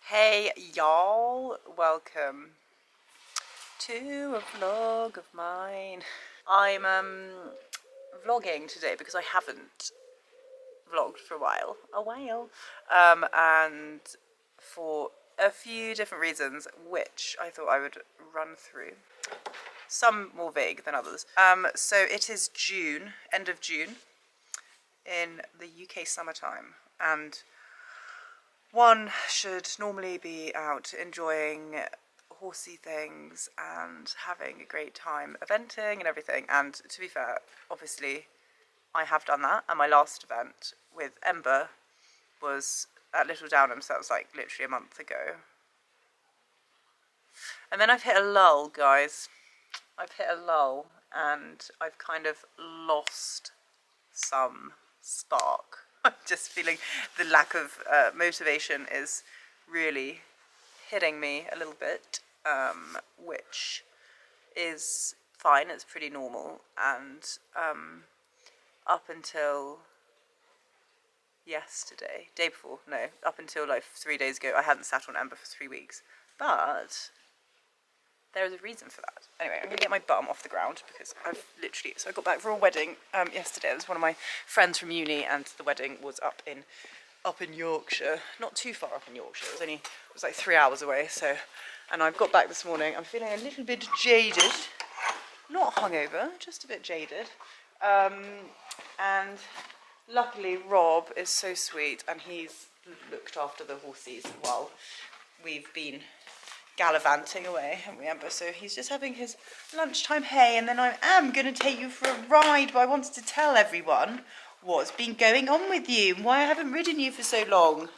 Hey y'all, welcome to a vlog of mine. I'm vlogging today because I haven't vlogged for a while, and for a few different reasons, which I thought I would run through. Some more vague than others. So it is June, end of June, in the UK summertime, and one should normally be out enjoying horsey things and having a great time eventing and everything. And to be fair, obviously I have done that, and my last event with Ember was at Little Downham, so that was like literally a month ago. And then I've hit a lull, guys. I've hit a lull and I've kind of lost some spark. I'm just feeling the lack of motivation is really hitting me a little bit, which is fine, it's pretty normal. And up until yesterday, day before, no, up until like 3 days ago, I hadn't sat on Ember for 3 weeks. But there is a reason for that. Anyway, I'm gonna get my bum off the ground because so I got back for a wedding yesterday. It was one of my friends from uni, and the wedding was up in Yorkshire, not too far up in Yorkshire. It was like 3 hours away. So, and I've got back this morning. I'm feeling a little bit jaded, not hungover, just a bit jaded. And luckily Rob is so sweet, and he's looked after the horses while we've been gallivanting away, haven't we, Ember? So he's just having his lunchtime hay, and then I am going to take you for a ride, but I wanted to tell everyone what's been going on with you and why I haven't ridden you for so long.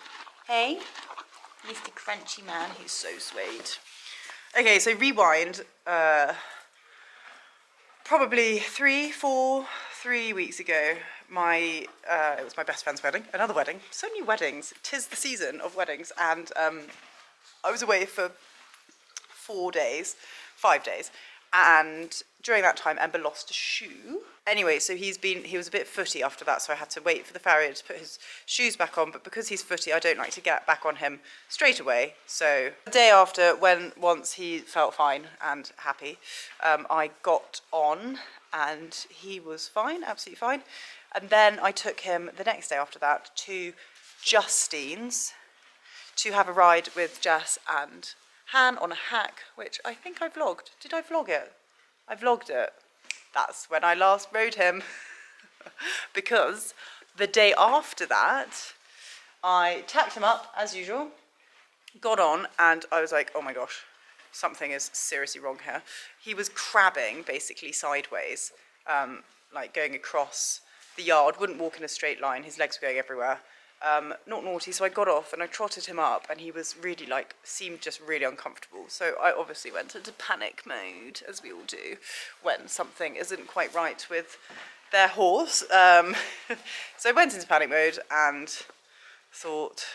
Hey, Mr. Crunchy Man, he's so sweet. Okay, so rewind, probably 3 weeks ago, it was my best friend's wedding, another wedding, so many weddings, 'tis the season of weddings, and I was away for 5 days, and during that time Ember lost a shoe. Anyway, so he was a bit footy after that, so I had to wait for the farrier to put his shoes back on, but because he's footy, I don't like to get back on him straight away. So the day after, once he felt fine and happy, I got on, and he was fine, absolutely fine. And then I took him the next day after that to Justine's to have a ride with Jess and Han on a hack, which I think I vlogged. Did I vlog it? I vlogged it. That's when I last rode him. Because the day after that, I tacked him up as usual, got on, and I was like, oh my gosh, something is seriously wrong here. He was crabbing basically sideways, like going across the yard, wouldn't walk in a straight line, his legs were going everywhere. Not naughty, so I got off and I trotted him up, and he was really seemed just really uncomfortable. So I obviously went into panic mode, as we all do when something isn't quite right with their horse. So I went into panic mode and thought,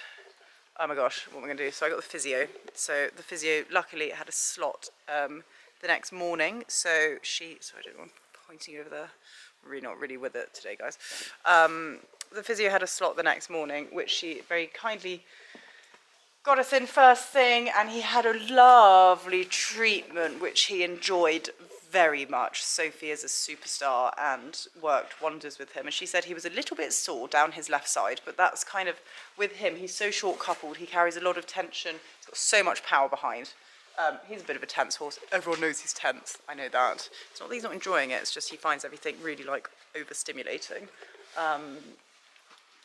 oh my gosh, what am I going to do? So I got the physio. So the physio, luckily, had a slot the next morning. So sorry, I don't know, I'm pointing over there. Really not really with it today, guys. The physio had a slot the next morning, which she very kindly got us in first thing, and he had a lovely treatment, which he enjoyed very much. Sophie is a superstar and worked wonders with him, and she said he was a little bit sore down his left side, but that's kind of, with him, he's so short coupled, he carries a lot of tension, he's got so much power behind. He's a bit of a tense horse. Everyone knows he's tense, I know that. It's not that he's not enjoying it, it's just he finds everything really overstimulating.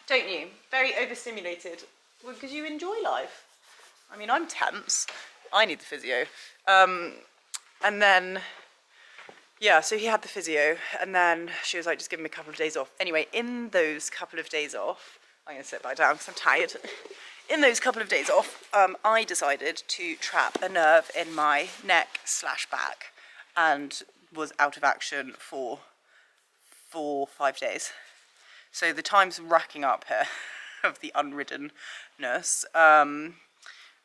Don't you? Very overstimulated. Well, because you enjoy life. I mean, I'm tense. I need the physio. And then, yeah, so he had the physio, and then she was like, just give him a couple of days off. Anyway, in those couple of days off, I'm going to sit back down because I'm tired. In those couple of days off, I decided to trap a nerve in my neck/back, and was out of action for 5 days. So the time's racking up here of the unriddenness, and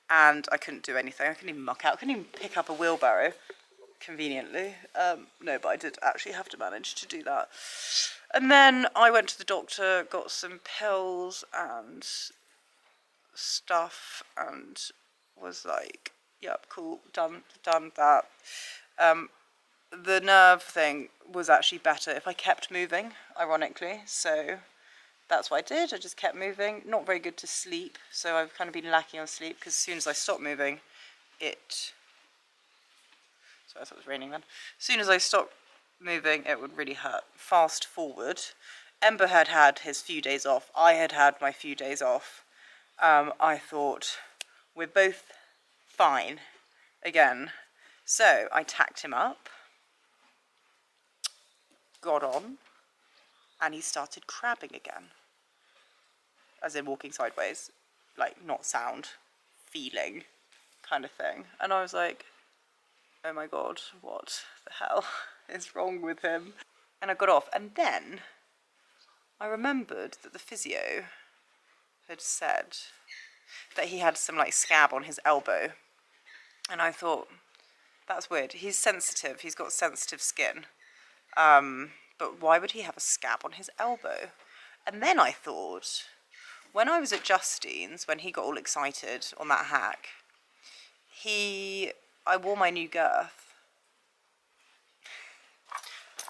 I couldn't do anything. I couldn't even muck out. I couldn't even pick up a wheelbarrow, conveniently. No, but I did actually have to manage to do that. And then I went to the doctor, got some pills and stuff, and was like, yep, cool, done that. The nerve thing was actually better if I kept moving, ironically, so that's what I did. I just kept moving. Not very good to sleep, so I've kind of been lacking on sleep, because as soon as I stopped moving, sorry, I thought it was raining then. As soon as I stopped moving, it would really hurt. Fast forward, Ember had had his few days off. I had had my few days off. I thought, we're both fine again. So I tacked him up, got on, and he started crabbing again. As in walking sideways, like not sound, feeling kind of thing. And I was like, oh my god, what the hell is wrong with him? And I got off, and then I remembered that the physio had said that he had some like scab on his elbow. And I thought, that's weird. He's sensitive, he's got sensitive skin. But why would he have a scab on his elbow? And then I thought, when I was at Justine's, when he got all excited on that hack, I wore my new girth.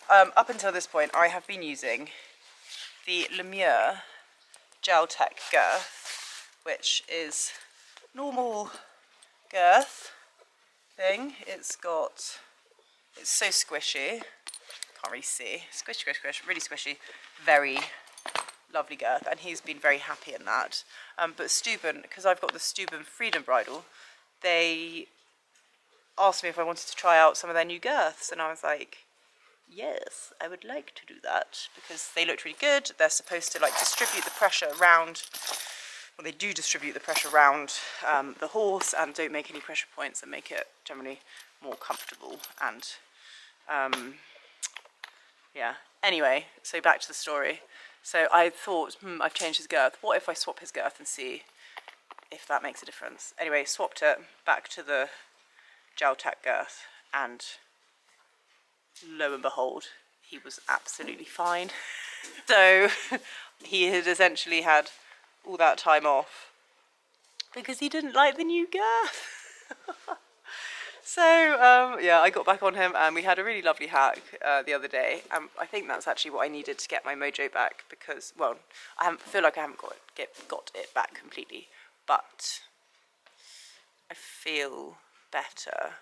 Up until this point, I have been using the Lemure Gel Tech girth, which is normal girth thing. It's so squishy. Can't really see. Squish, squish, squish. Really squishy. Very lovely girth, and he's been very happy in that. But Steuben, because I've got the Steuben Freedom Bridle, they asked me if I wanted to try out some of their new girths, and I was like, yes, I would like to do that, because they looked really good. They're supposed to like distribute the pressure around, well, they do distribute the pressure around the horse and don't make any pressure points, and make it generally more comfortable. And yeah, anyway, so back to the story. So I thought, I've changed his girth. What if I swap his girth and see if that makes a difference? Anyway, swapped it back to the Gel Tech girth, and lo and behold, he was absolutely fine. So he had essentially had all that time off because he didn't like the new girth. So yeah, I got back on him, and we had a really lovely hack the other day. I think that's actually what I needed to get my mojo back, because, well, I feel like I haven't got it back completely, but I feel better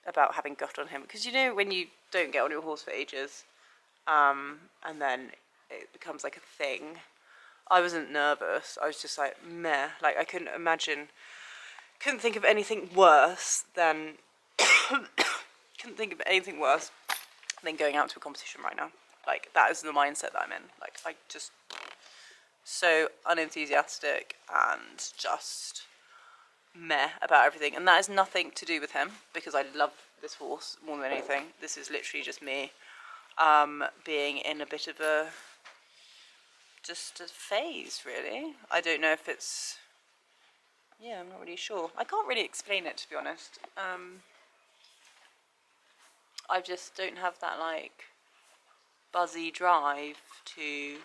about having got on him, because you know when you don't get on your horse for ages, and then it becomes like a thing. I wasn't nervous, I was just like meh, like I couldn't think of anything worse than going out to a competition right now. Like, that is the mindset that I'm in. Like, I just so unenthusiastic and just meh about everything, and that is nothing to do with him, because I love this horse more than anything. This is literally just me being in a bit of a phase, really. I don't know if it's, yeah, I'm not really sure. I can't really explain it, to be honest. I just don't have that like buzzy drive to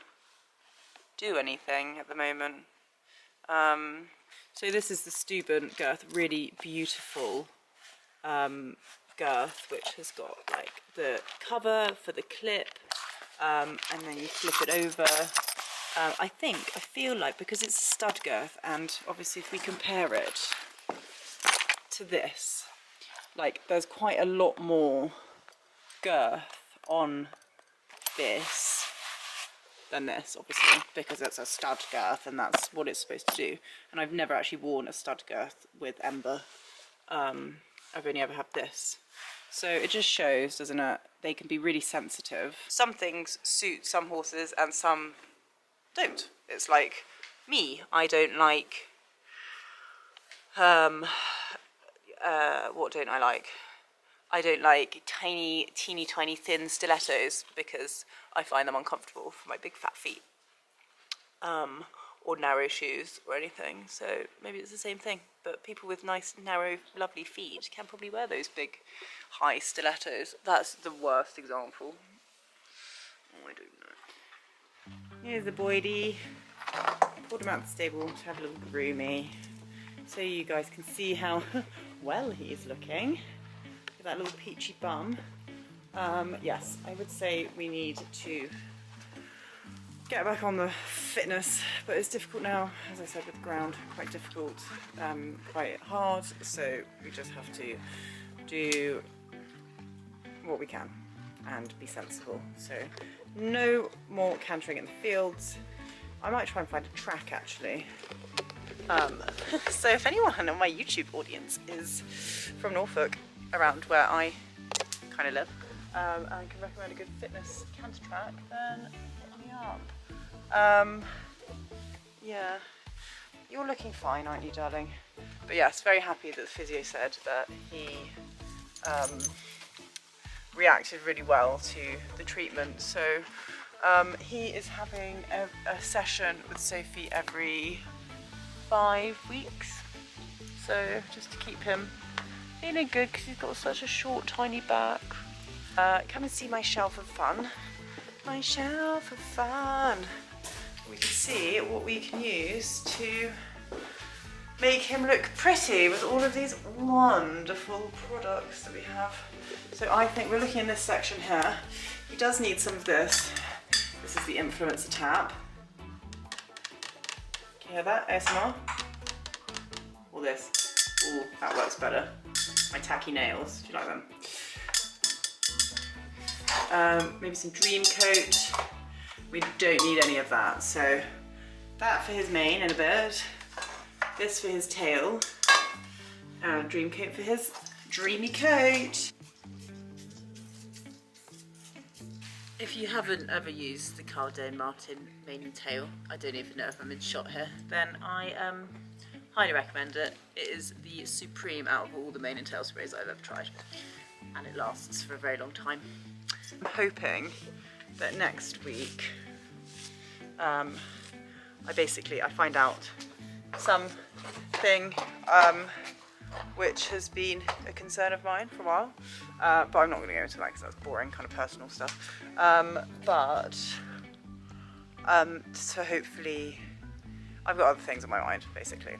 do anything at the moment. So this is the Steuben girth, really beautiful girth, which has got like the cover for the clip, and then you flip it over. I feel like, because it's a stud girth, and obviously if we compare it to this, like there's quite a lot more girth on this than this, obviously, because it's a stud girth and that's what it's supposed to do. And I've never actually worn a stud girth with Ember. I've only ever had this. So it just shows, doesn't it, they can be really sensitive. Some things suit some horses and some don't. It's like me, I don't like, what don't I like? I don't like teeny tiny thin stilettos, because I find them uncomfortable for my big fat feet, or narrow shoes or anything. So maybe it's the same thing, but people with nice narrow lovely feet can probably wear those big high stilettos. That's the worst example. Oh, I don't know. Here's the boydie. Pulled him out of the stable to have a little groomy. so you guys can see how well he's looking. Look at that little peachy bum. Yes, I would say we need to get back on the fitness, but it's difficult now, as I said, with the ground, quite difficult, quite hard, so we just have to do what we can and be sensible. So no more cantering in the fields. I might try and find a track actually. So if anyone in my YouTube audience is from Norfolk, around where I kind of live, and can recommend a good fitness canter track, then hit me up. Yeah, you're looking fine, aren't you, darling? But yes, very happy that the physio said that he reacted really well to the treatment. So he is having a session with Sophie every 5 weeks. So just to keep him feeling good, because he's got such a short, tiny back. Come and see my shelf of fun. My shelf of fun. We can see what we can use to make him look pretty with all of these wonderful products that we have. So I think we're looking in this section here. He does need some of this. This is the influencer tap. Can you hear that? ASMR? Or this? Oh, that works better. My tacky nails. Do you like them? Maybe some dream coat. We don't need any of that. So that for his mane in a bit. This for his tail. And dream coat for his dreamy coat. If you haven't ever used the Carl Dane Martin mane and tail, I don't even know if I'm in shot here, then I highly recommend it. It is the supreme out of all the mane and tail sprays I've ever tried, and it lasts for a very long time. I'm hoping that next week I find out something which has been a concern of mine for a while, but I'm not going to go into that because that's boring, kind of personal stuff. So hopefully, I've got other things on my mind, basically,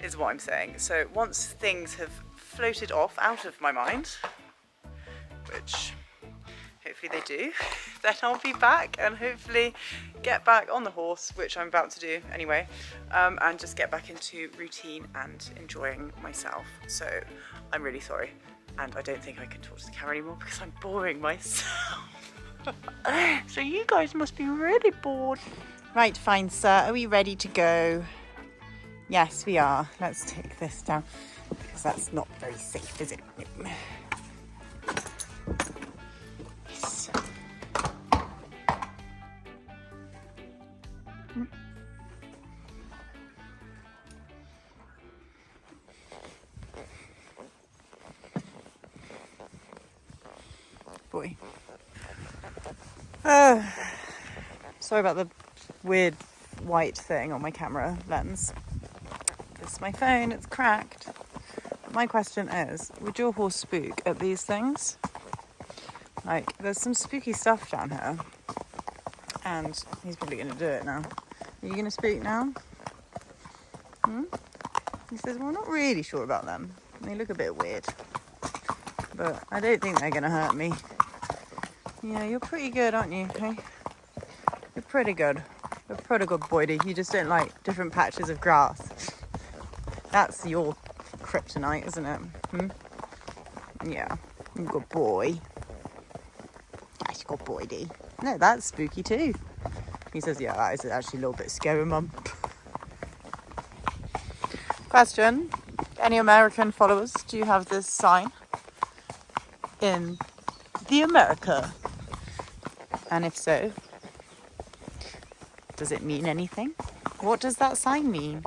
is what I'm saying. So once things have floated off out of my mind, which hopefully they do, then I'll be back and hopefully get back on the horse, which I'm about to do anyway, and just get back into routine and enjoying myself. So I'm really sorry, and I don't think I can talk to the camera anymore because I'm boring myself. So you guys must be really bored. Right, fine sir, are we ready to go? Yes, we are. Let's take this down because that's not very safe, is it? Yes. Boy. Sorry about the weird white thing on my camera lens. This is my phone, it's cracked. My question is, would your horse spook at these things? Like, there's some spooky stuff down here. And he's probably going to do it now. Are you going to spook now? He says, well, I'm not really sure about them. They look a bit weird. But I don't think they're going to hurt me. Yeah, you're pretty good, aren't you? Hey? You're pretty good. You're a pretty good boy. You just don't like different patches of grass. That's your kryptonite, isn't it? Yeah, you're a good boy. That's a good boy, D. No, that's spooky too. He says, yeah, that is actually a little bit scary, Mum. Question. Any American followers, do you have this sign in the America? And if so, does it mean anything? What does that sign mean?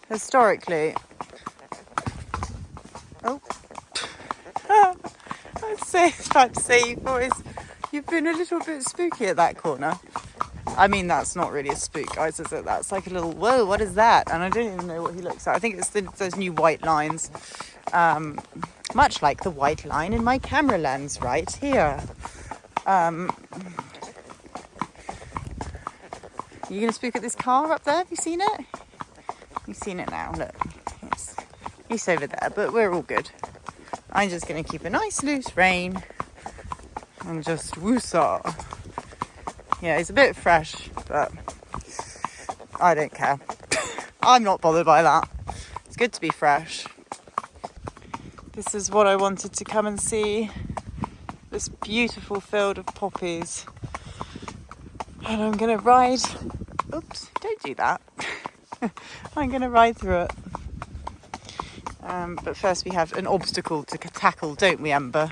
Historically, I was about to say, you boys, you've been a little bit spooky at that corner. I mean, that's not really a spook, guys, is it? That's like a little, whoa, what is that? And I don't even know what he looks like. I think it's those new white lines, much like the white line in my camera lens right here. You gonna spook at this car up there? Have you seen it? You've seen it now, look. It's over there, but we're all good. I'm just going to keep a nice loose rein and just woosah. Yeah, it's a bit fresh, but I don't care. I'm not bothered by that. It's good to be fresh. This is what I wanted to come and see. This beautiful field of poppies. And I'm going to ride... Oops, don't do that. I'm going to ride through it. But first we have an obstacle to tackle, don't we, Ember?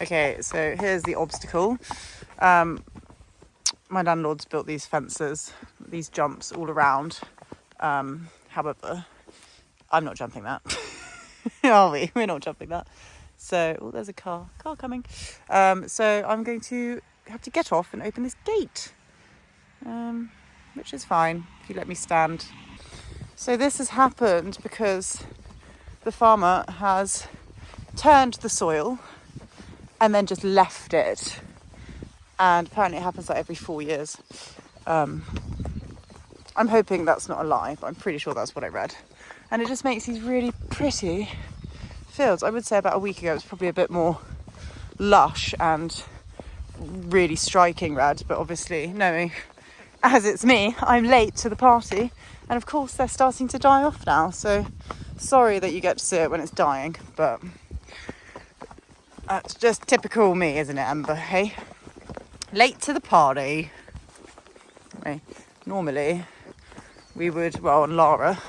Okay, so here's the obstacle. My landlord's built these fences, these jumps all around. However, I'm not jumping that. Are we? We're not jumping that. So, oh, there's a car coming. So I'm going to have to get off and open this gate, which is fine if you let me stand. So this has happened because the farmer has turned the soil and then just left it. And apparently it happens like every 4 years. I'm hoping that's not a lie, but I'm pretty sure that's what I read. And it just makes these really pretty fields. I would say about a week ago it was probably a bit more lush and really striking red, but obviously knowing as it's me, I'm late to the party, and of course they're starting to die off now, so sorry that you get to see it when it's dying, but that's just typical me, isn't it, Ember? Hey, late to the party. Okay. Normally we would, well, on Lara,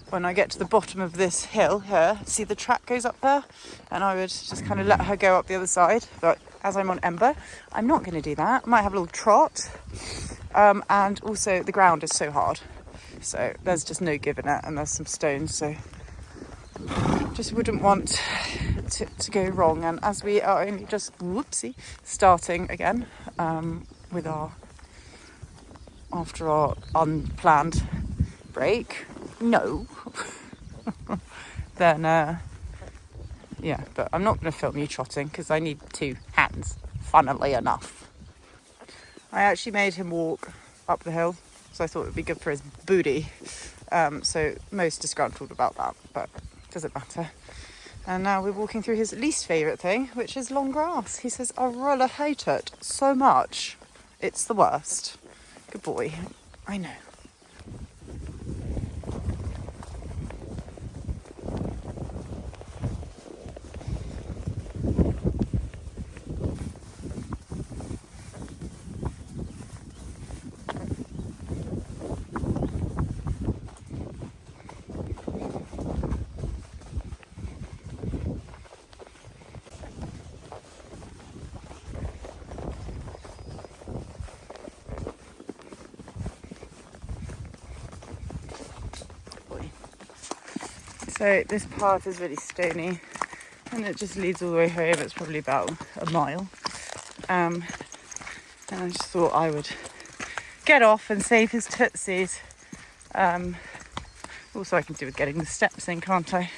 when I get to the bottom of this hill here, see the track goes up there, and I would just kind of let her go up the other side. But as I'm on Ember, I'm not going to do that. I might have a little trot. And also the ground is so hard, so there's just no giving it, and there's some stones, so just wouldn't want to go wrong. And as we are only just starting again with after our unplanned break, then yeah, but I'm not going to film you trotting because I need 2 hands, funnily enough. I actually made him walk up the hill, so I thought it would be good for his booty. So most disgruntled about that, but doesn't matter. And now we're walking through his least favourite thing, which is long grass. He says, I really hate it so much. It's the worst. Good boy. I know. So this path is really stony and it just leads all the way home. It's probably about a mile. And I just thought I would get off and save his tootsies. Also I can do with getting the steps in, can't I?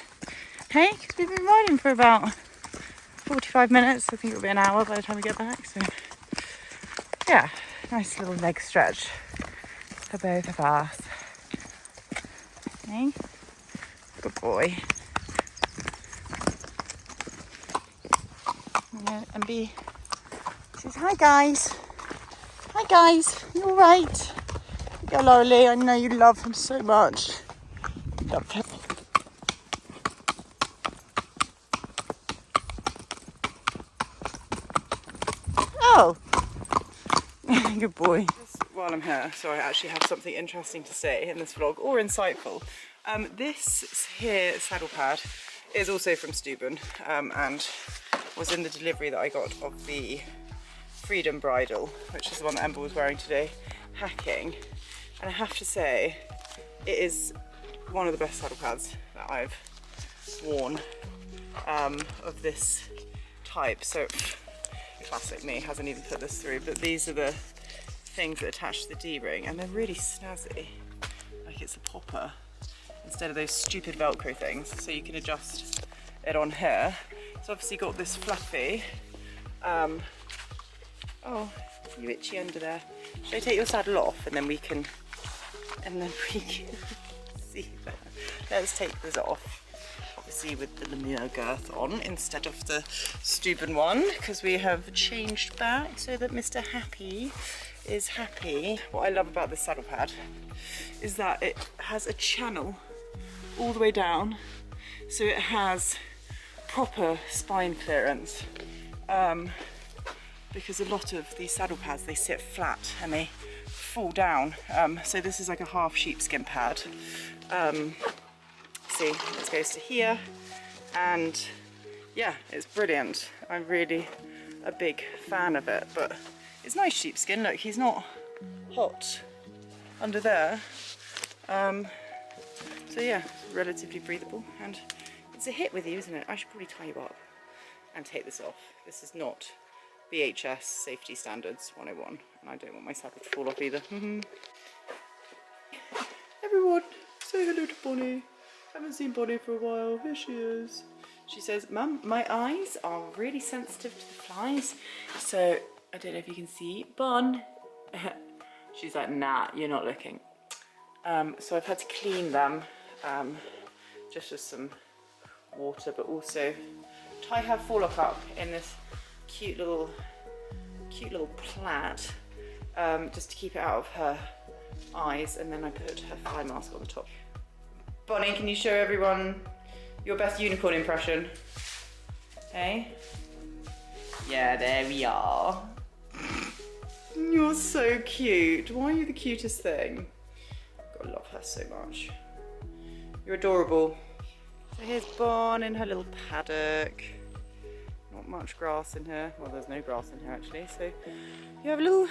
Hey, because we've been riding for about 45 minutes. I think it'll be an hour by the time we get back. So yeah, nice little leg stretch for both of us. Hey? Good boy. And B says, hi guys. Hi guys, you alright? Go LARAGHLEE, I know you love him so much. Love him. Oh! Good boy. While I'm here, so I actually have something interesting to say in this vlog, or insightful. This here saddle pad is also from Steuben, and was in the delivery that I got of the Freedom bridle, which is the one that Ember was wearing today, hacking. And I have to say, it is one of the best saddle pads that I've worn of this type. So, classic me, hasn't even put this through, but these are the things that attach to the D-ring, and they're really snazzy, like it's a popper instead of those stupid Velcro things, so you can adjust it on here. It's obviously got this fluffy, oh, you itchy under there. Should I take your saddle off and then we can See, let's take this off. Obviously with the Lemire girth on instead of the Steuben one, because we have changed back so that Mr. Happy is happy. What I love about this saddle pad is that it has a channel all the way down, so it has proper spine clearance. Because a lot of these saddle pads, they sit flat and they fall down. So this is like a half sheepskin pad. See, it goes to here, and yeah, it's brilliant. I'm really a big fan of it, but it's nice sheepskin. Look, he's not hot under there. So yeah, relatively breathable, and it's a hit with you, isn't it? I should probably tie you up and take this off. This is not VHS Safety Standards 101, and I don't want my saddle to fall off either. Everyone, say hello to Bonnie. Haven't seen Bonnie for a while. Here she is. She says, Mum, my eyes are really sensitive to the flies, so I don't know if you can see. Bon. She's like, nah, you're not looking. So I've had to clean them, just with some water, but also tie her forelock up in this cute little plait, just to keep it out of her eyes, and then I put her fly mask on the top. Bonnie, can you show everyone your best unicorn impression? Hey? Yeah, there we are. You're so cute. Why are you the cutest thing? I love her so much. You're adorable. So here's Bon in her little paddock. Not much grass in here. Well, there's no grass in here actually. So you have a little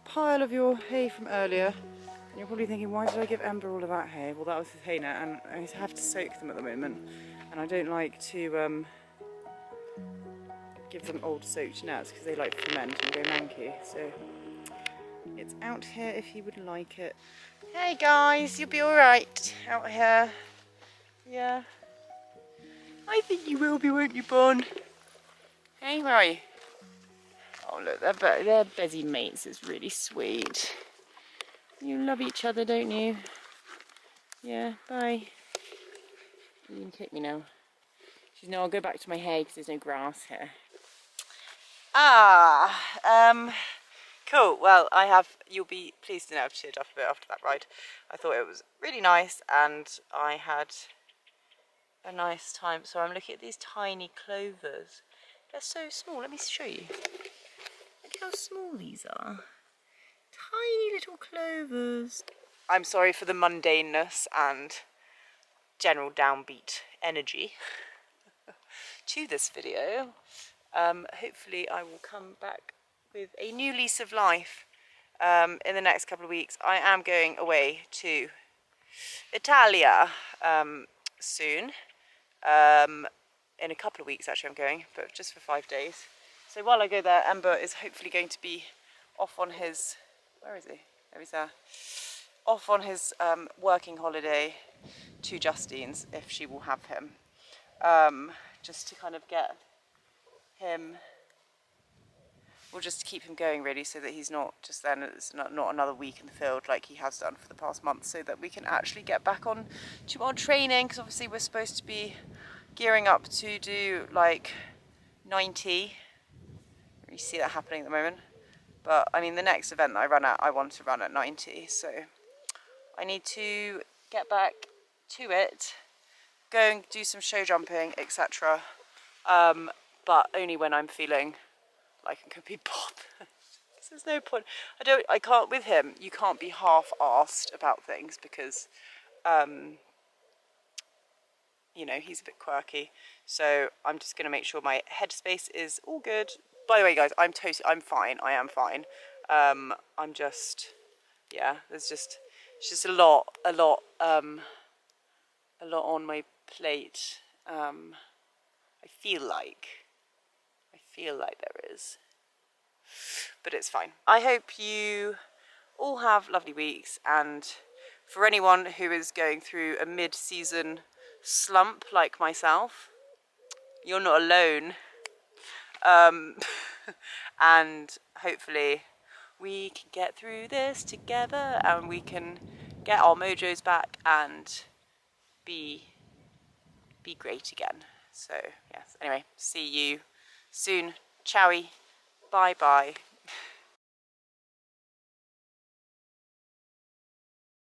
pile of your hay from earlier. And you're probably thinking, why did I give Ember all of that hay? Well, that was his hay net, and I have to soak them at the moment. And I don't like to give them old soaked nets because they like ferment and go manky. So it's out here if you would like it. Hey guys, you'll be alright out here. Yeah. I think you will be, won't you, Bon? Hey, where are you? Oh look, they're busy mates. It's really sweet. You love each other, don't you? Yeah, bye. You can kick me now. She's no, I'll go back to my hay because there's no grass here. Cool. Well, you'll be pleased to know I've cheered up a bit after that ride. I thought it was really nice, and I had a nice time. So I'm looking at these tiny clovers. They're so small. Let me show you. Look how small these are. Tiny little clovers. I'm sorry for the mundaneness and general downbeat energy to this video. Hopefully I will come back with a new lease of life in the next couple of weeks. I am going away to Italia soon. In a couple of weeks actually I'm going, but just for 5 days. So while I go there, Ember is hopefully going to be off on his, where is he? There he's there. Off on his working holiday to Justine's, if she will have him. Just to kind of get him, well, just to keep him going really, so that he's not just then, it's not another week in the field like he has done for the past month, so that we can actually get back on to our training, because obviously we're supposed to be gearing up to do like 90. You see that happening at the moment, but I mean the next event that I run at, I want to run at 90, so I need to get back to it, go and do some show jumping, etc. But only when I'm feeling like I can be bothered. There's no point. I can't, with him, you can't be half-arsed about things because, you know, he's a bit quirky. So I'm just going to make sure my headspace is all good. By the way, guys, I'm fine. I am fine. I'm just, yeah, it's just a lot on my plate. I feel like there is, but it's fine. I hope you all have lovely weeks, and for anyone who is going through a mid-season slump like myself, you're not alone. And hopefully we can get through this together, and we can get our mojos back and be great again. So yes, anyway, see you soon. Ciao, bye bye.